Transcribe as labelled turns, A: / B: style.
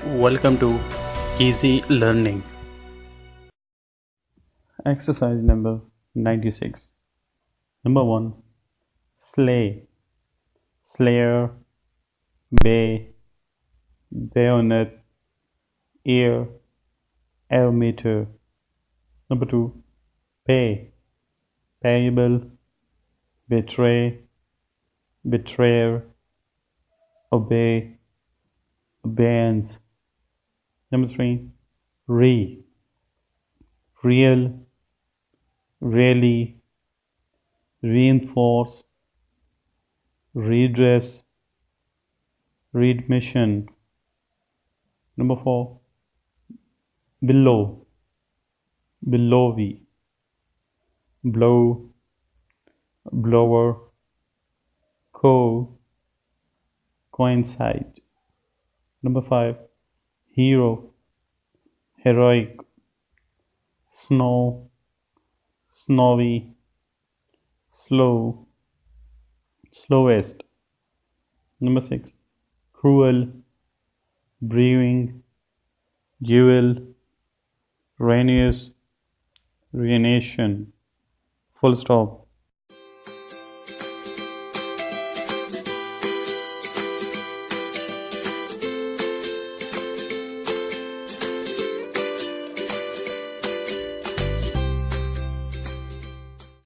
A: Welcome to Easy Learning. Exercise number 96. Number 1. Slay, slayer, bay, bayonet, ear, aerometer. Number 2. Pay, payable, betray, betrayer, obey, abeyance. Number 3. Real, really, reinforce, redress, readmission. Number 4. Below, billowy, blow, blower, coincide. Number 5. Hero, heroic, snow, snowy, slow, slowest. Number 6. Cruel, brewing, jewel, ruinous, ruination. Full stop.